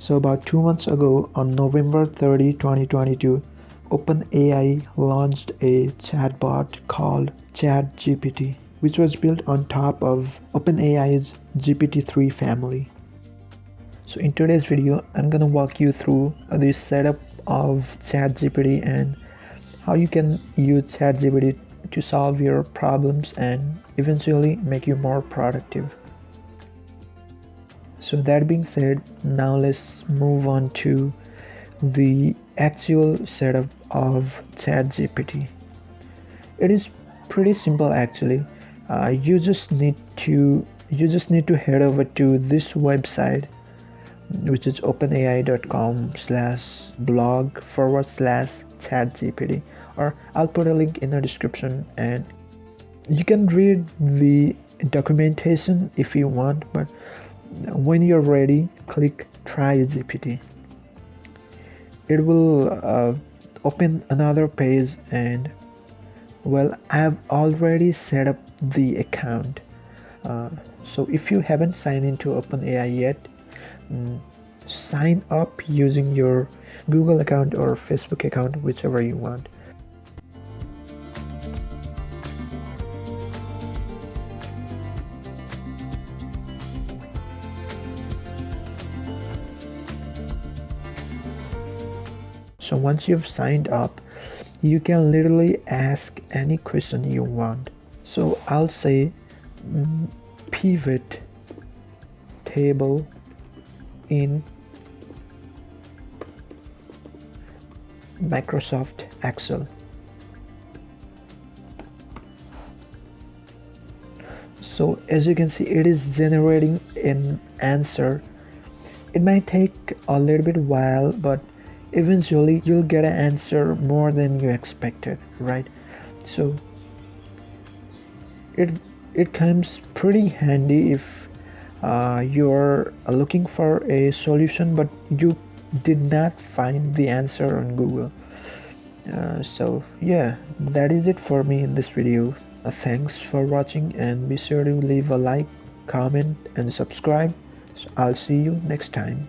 So about 2 months ago, on November 30, 2022, OpenAI launched a chatbot called chatGPT, which was built on top of OpenAI's GPT-3 family. So in today's video, I'm gonna walk you through the setup of ChatGPT and how you can use ChatGPT to solve your problems and eventually make you more productive. So that being said, now let's move on to the actual setup of ChatGPT. It is pretty simple actually. You just need to head over to this website, which is openai.com/blog/chatgpt, or I'll put a link in the description, and you can read the documentation if you want, but when you're ready, click try GPT. It will open another page, and well, I have already set up the account. So if you haven't signed into OpenAI yet, sign up using your Google account or Facebook account, whichever you want. So once you've signed up, you can literally ask any question you want. So I'll say pivot table in Microsoft Excel. So as you can see, it is generating an answer. It might take a little bit while, but eventually you'll get an answer more than you expected, right? So it comes pretty handy if you're looking for a solution but you did not find the answer on Google. So yeah, that is it for me in this video. Thanks for watching, and be sure to leave a like, comment and subscribe. So I'll see you next time.